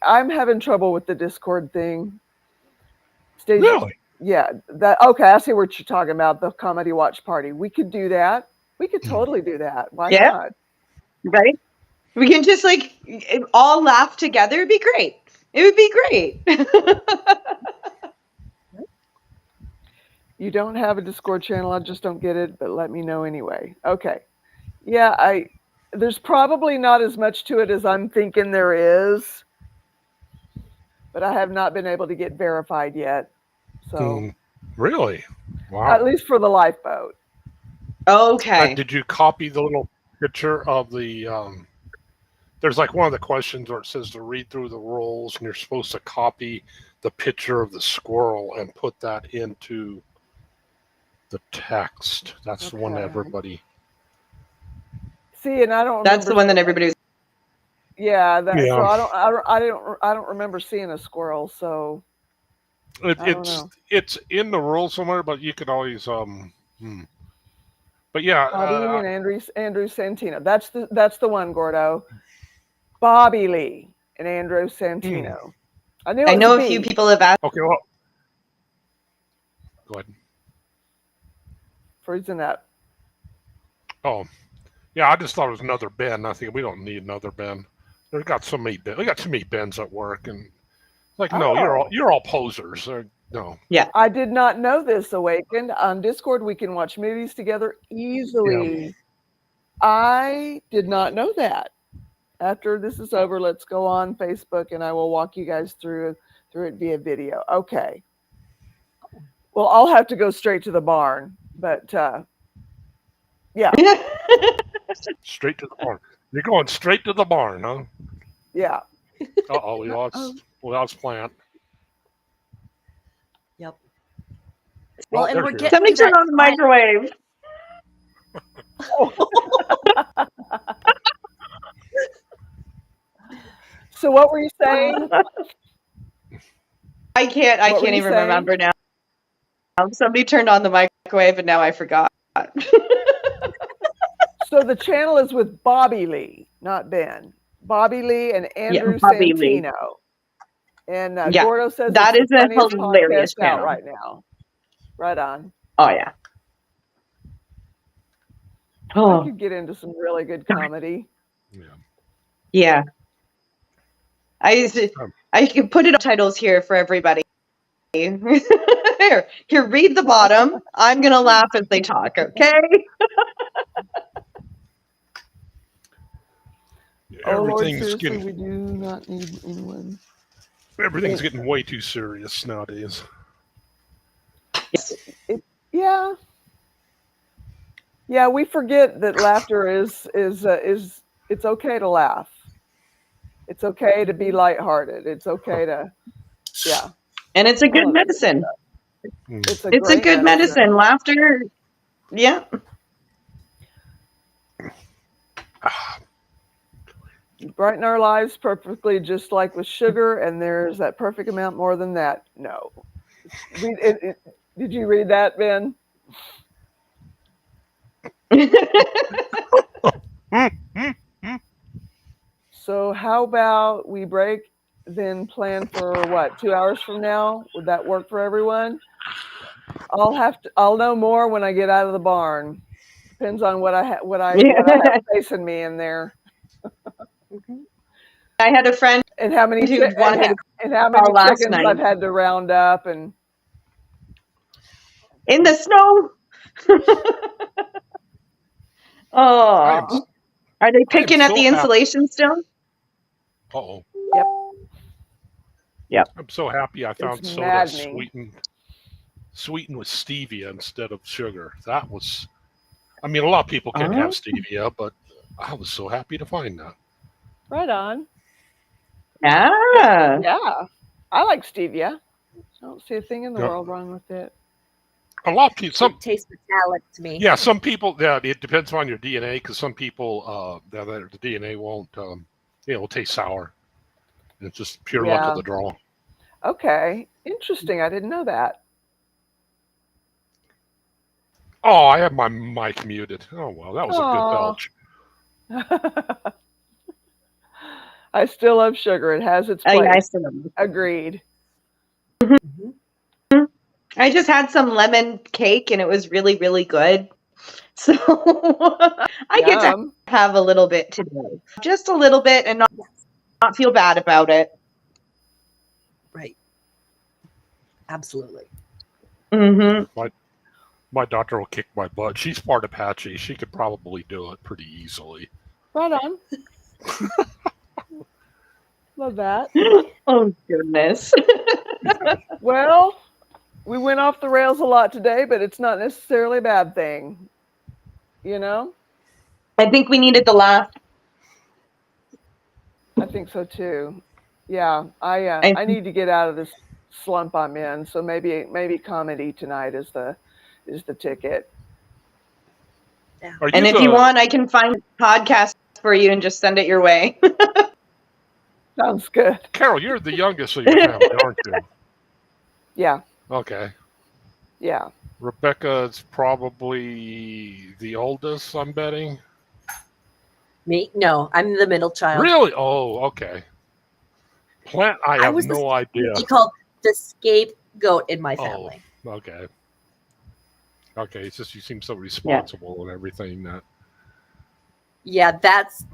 I'm having trouble with the Discord thing. Stacey, Really? Yeah. Okay, I see what you're talking about, the comedy watch party. We could do that. We could totally do that. Why not? Right? We can just all laugh together. It'd be great. It would be great. You don't have a Discord channel. I just don't get it, but let me know anyway. Okay. Yeah, there's probably not as much to it as I'm thinking there is, but I have not been able to get verified yet. So really? Wow. At least for the lifeboat. Okay. Did you copy the little picture of the there's one of the questions where it says to read through the rules, and you're supposed to copy the picture of the squirrel and put that into the text. That's the one that everybody. See, and I don't. That's the one that everybody was. Yeah. So I don't remember seeing a squirrel. So. It's in the rules somewhere, but you could always But yeah. Bobby Lee and Andrew Santino. That's the one, Gordo. Bobby Lee and Andrew Santino. I know a few people have asked. Okay, well. Go ahead. Freezing up. Oh, yeah. I just thought it was another Ben. I think we don't need another Ben. We got too many Bens at work, and Like, no, you're Oh. all posers. No. I did not know this, Awakened. On Discord, we can watch movies together easily. I did not know that. After this is over, let's go on Facebook and I will walk you guys through it via video. Okay. Well, I'll have to go straight to the barn, but yeah. Straight to the barn. You're going straight to the barn, huh? Yeah. Uh-oh, we lost Plant. Yep. Well, Well, and we're here. getting Somebody to turn that on the microwave. So what were you saying? I can't What were you even saying? remember now. Somebody turned on the microwave and now I forgot. So the channel is with Bobby Lee, not Ben. Bobby Lee and Andrew Bobby Lee. Santino. And Yeah, Gordo says that it's is the a funniest hilarious podcast out channel. right now. Right on. Oh yeah. I Oh could get into some really good comedy. yeah. I could put it on titles here for everybody. Here, read the bottom. I'm gonna laugh as they talk, okay? Oh Lord, Everything's seriously, we do not need anyone. Everything's getting way too serious nowadays. Yeah. Yeah, we forget that laughter is it's okay to laugh. It's okay to be lighthearted. It's okay to And it's a good medicine. It's a It's a good medicine. Laughter. Yeah. You brighten our lives perfectly, just like with sugar, and there's that perfect amount more than that. No. Did you read that, Ben? So how about we break, then plan for what, 2 hours from now? Would that work for everyone? I'll know more when I get out of the barn. Depends on what I have facing me in there. I had a friend and how many who wanted me to and how many last chickens night. I've had to round up and in the snow. Oh, are they picking at the insulation still? Uh-oh. Yep. I'm so happy I found It's soda maddening. sweetened with stevia instead of sugar. That was, I mean, a lot of people can't have stevia, but I was so happy to find that. Right on. Yeah. Yeah. I like stevia. I don't see a thing in the world wrong with it. A lot of people, It tastes metallic to me. Yeah, some people, it depends on your DNA, because some people, the DNA won't, it'll taste sour. It's just pure luck of the draw. Okay. Interesting. I didn't know that. Oh, I have my mic muted. Oh, well, that was a good belch. I still love sugar. It has its place. I still love it. Agreed. I just had some lemon cake and it was really, really good. So I get to have a little bit today. Just a little bit and not feel bad about it. Right. Absolutely. Mm-hmm. My daughter will kick my butt. She's part Apache. She could probably do it pretty easily. Right on. Love that. Oh, goodness. Well, we went off the rails a lot today, but it's not necessarily a bad thing. You know? I think we needed the laugh. I think so too. Yeah, I need to get out of this slump I'm in. So maybe comedy tonight is the ticket. Yeah. And if you want, I can find a podcast for you and just send it your way. Sounds good. Carol, you're the youngest of your family, aren't you? Yeah. Okay. Yeah. Rebecca is probably the oldest, I'm betting. Me? No, I'm the middle child. Really? Oh, okay. Plant, I have no idea. He called the scapegoat in my family. Oh, okay. Okay, it's just you seem so responsible and everything. That. Yeah, that's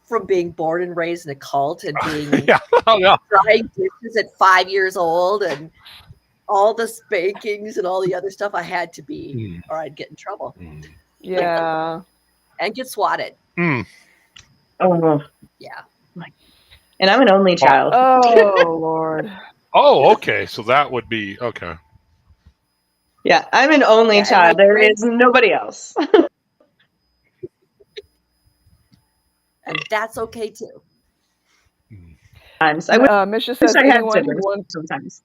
from being born and raised in a cult and being Yeah. Oh, yeah. drying dishes at 5 years old and all the spankings and all the other stuff I had to be, or I'd get in trouble Yeah. and get swatted. Oh, Yeah. and I'm an only child. Oh Lord. Oh, okay. So that would be okay. Yeah, I'm an only Yeah, and child. my There friends- is nobody else. And that's okay too. Times. I wish Misha says I had anyone who siblings wants sometimes.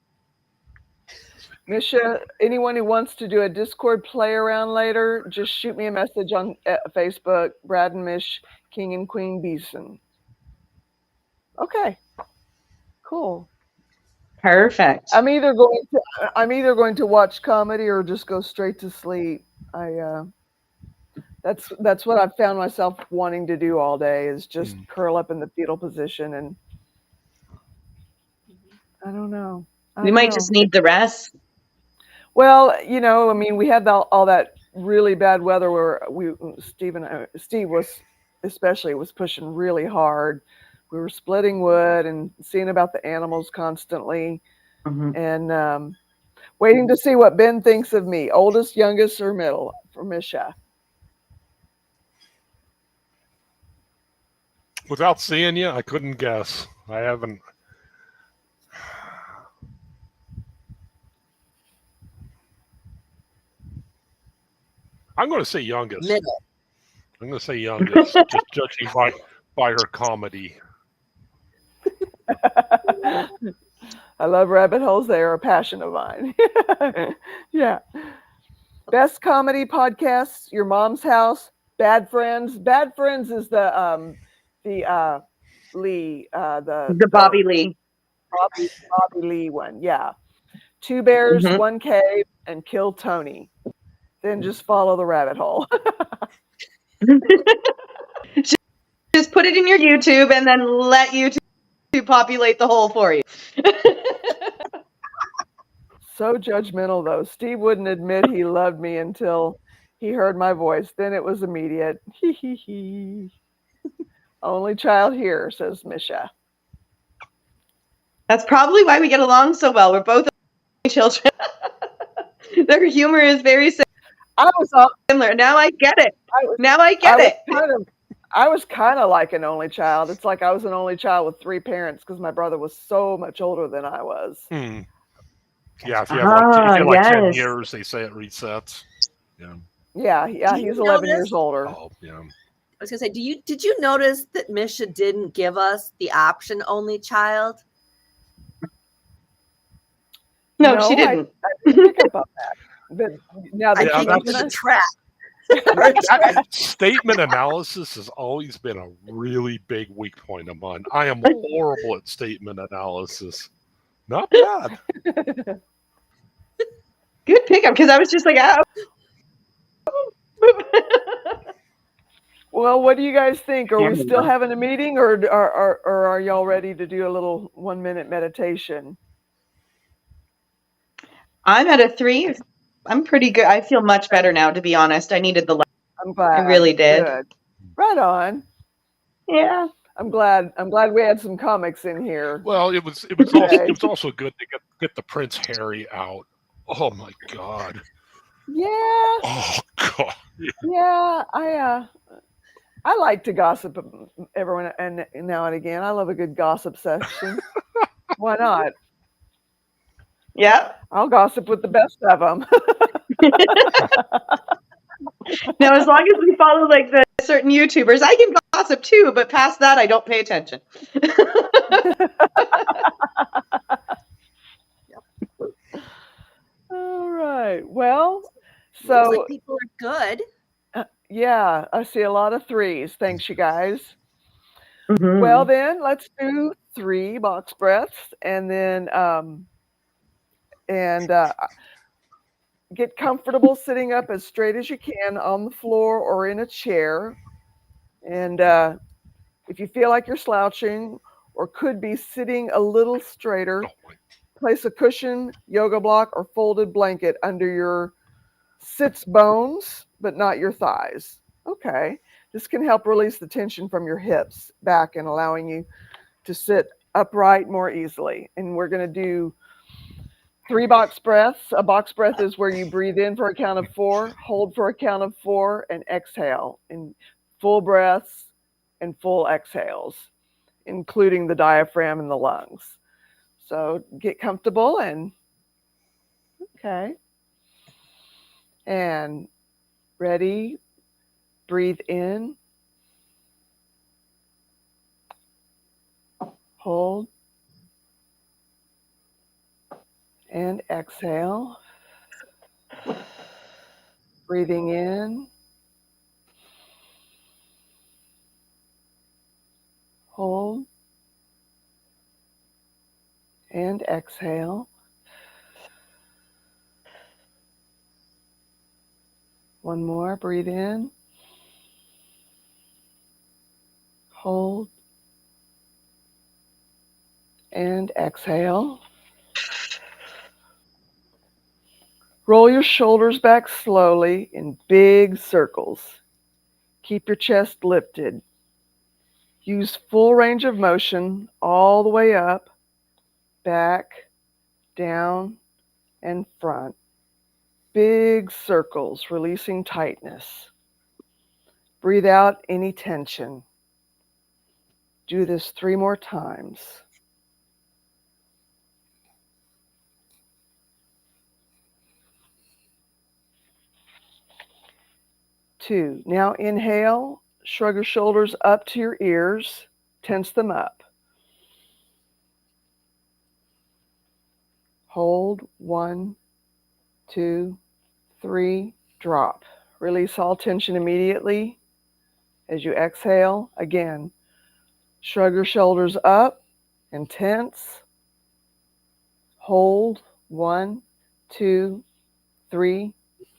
Misha, anyone who wants to do a Discord play around later, just shoot me a message on Facebook. Brad and Mish, King and Queen Beeson. Okay. Cool. Perfect. I'm either going to watch comedy or just go straight to sleep. That's what I've found myself wanting to do all day is just curl up in the fetal position, and I don't know. We might just need the rest. Well, I mean, we had all that really bad weather where Steve was pushing really hard. We were splitting wood and seeing about the animals constantly, and waiting to see what Ben thinks of me, oldest, youngest, or middle for Misha. Without seeing you, I couldn't guess. I haven't. I'm going to say youngest. Middle. I'm going to say youngest, just judging by her comedy. I love rabbit holes. They are a passion of mine. Yeah. Best comedy podcasts, Your Mom's House, Bad Friends. Bad Friends is the Lee, The Bobby Lee. Bobby Lee one. Yeah. Two Bears, One Cave, and Kill Tony. Then just follow the rabbit hole. Just put it in your YouTube and then let YouTube populate the hole for you. So judgmental, though. Steve wouldn't admit he loved me until he heard my voice. Then it was immediate. Hee hee hee. Only child here, says Misha. That's probably why we get along so well. We're both children. Their humor is very similar. Now I get it. I was kind of like an only child. It's like I was an only child with three parents because my brother was so much older than I was. Yeah, if you have like 10 yes. years, they say it resets. Yeah. Yeah, he's 11 years older. Oh, yeah. I was gonna say, did you notice that Misha didn't give us the option only child? No, she didn't. I didn't pick up on that. But now that I think it's a trap. That statement analysis has always been a really big weak point of mine. I am horrible at statement analysis. Not bad. Good pickup, because I was just like, Well, what do you guys think? Are we still having a meeting, or are y'all ready to do a little 1-minute meditation? I'm at a 3. I'm pretty good. I feel much better now, to be honest. I needed the I'm glad. I really did. Good. Right on. Yeah. I'm glad we had some comics in here. Well, it was also good to get the Prince Harry out. Oh my God. Yeah. Oh God. Yeah. I like to gossip every now and again. I love a good gossip session. Why not? Yeah. I'll gossip with the best of them. Now, as long as we follow like the certain YouTubers, I can gossip too, but past that, I don't pay attention. All right. Well, Looks so like people are good. yeah, I see a lot of 3s. Thanks, you guys. Mm-hmm. Well, then let's do 3 box breaths, and then get comfortable sitting up as straight as you can on the floor or in a chair. And if you feel like you're slouching or could be sitting a little straighter, place a cushion, yoga block, or folded blanket under your sits bones, but not your thighs. Okay. This can help release the tension from your hips back and allowing you to sit upright more easily. And we're going to do 3 box breaths. A box breath is where you breathe in for a count of 4, hold for a count of 4, and exhale in full breaths and full exhales, including the diaphragm and the lungs. So get comfortable and okay. And ready, breathe in, hold, and exhale. Breathing in, hold, and exhale. One more, breathe in, hold, and exhale. Roll your shoulders back slowly in big circles. Keep your chest lifted. Use full range of motion all the way up, back, down, and front. Big circles, releasing tightness. Breathe out any tension. Do this 3 more times. Two. Now inhale, shrug your shoulders up to your ears, tense them up. Hold, 1, 2, 3, drop. Release all tension immediately. As you exhale, again, shrug your shoulders up and tense. Hold, 1, 2, 3,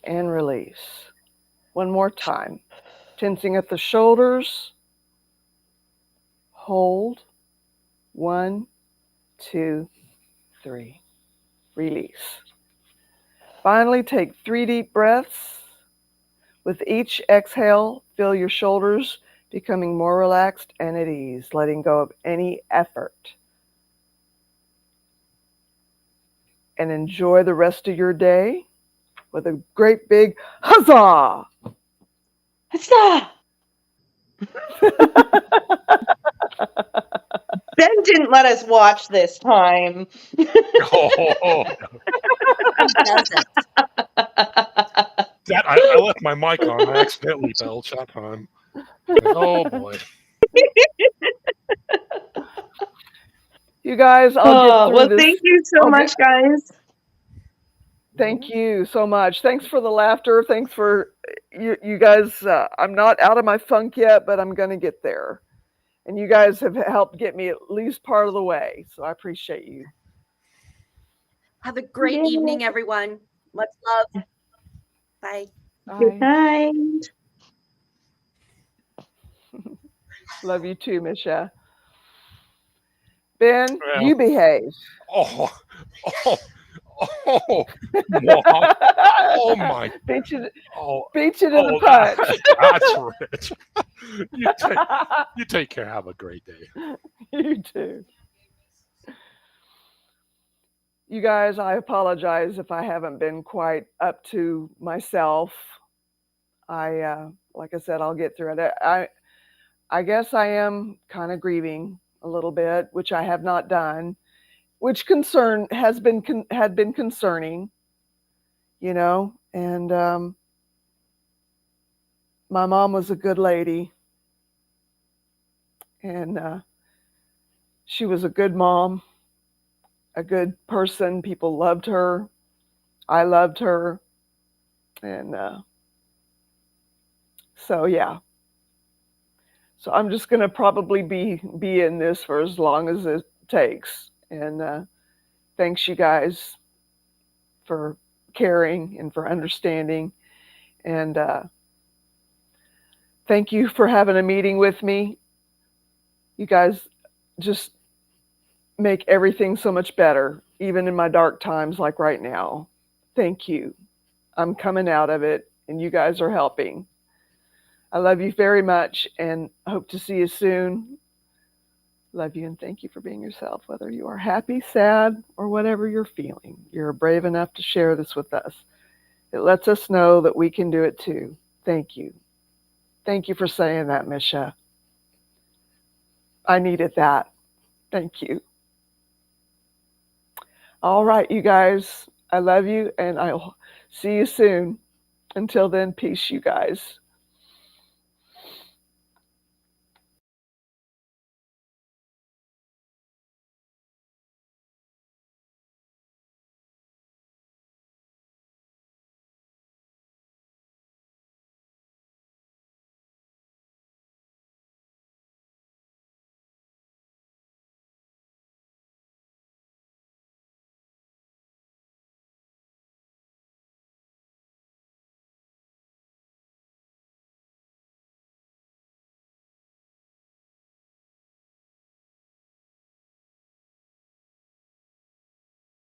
and release. One more time. Tensing at the shoulders. Hold, 1, 2, 3. Release. Finally, take 3 deep breaths. With each exhale, feel your shoulders becoming more relaxed and at ease, letting go of any effort. And enjoy the rest of your day with a great big huzzah! Huzzah! Ben didn't let us watch this time. Oh, He doesn't. that I left my mic on. I accidentally belched that time. Oh boy. You guys, I'll get through well, this. thank you so much, guys. Thank you so much. Thanks for the laughter. Thanks for you guys. I'm not out of my funk yet, but I'm going to get there. And you guys have helped get me at least part of the way. So I appreciate you. Have a great evening, everyone. Much love. Bye. Good Bye. night. Love you too, Misha. Ben, Well, you behave. oh, oh my. Beat you Oh, to the punch. That's rich. You take care. Have a great day. You too. You guys, I apologize if I haven't been quite up to myself. Like I said, I'll get through it. I guess I am kind of grieving a little bit, which I have not done, which had been concerning, you know. And my mom was a good lady, and she was a good mom, a good person. People loved her. I loved her, and so yeah. So I'm just going to probably be in this for as long as it takes. And thanks you guys for caring and for understanding. And thank you for having a meeting with me. You guys just make everything so much better, even in my dark times like right now. Thank you. I'm coming out of it, and you guys are helping. I love you very much and hope to see you soon. Love you and thank you for being yourself, whether you are happy, sad, or whatever you're feeling. You're brave enough to share this with us. It lets us know that we can do it too. Thank you. Thank you for saying that, Misha. I needed that. Thank you. All right, you guys. I love you and I'll see you soon. Until then, peace, you guys.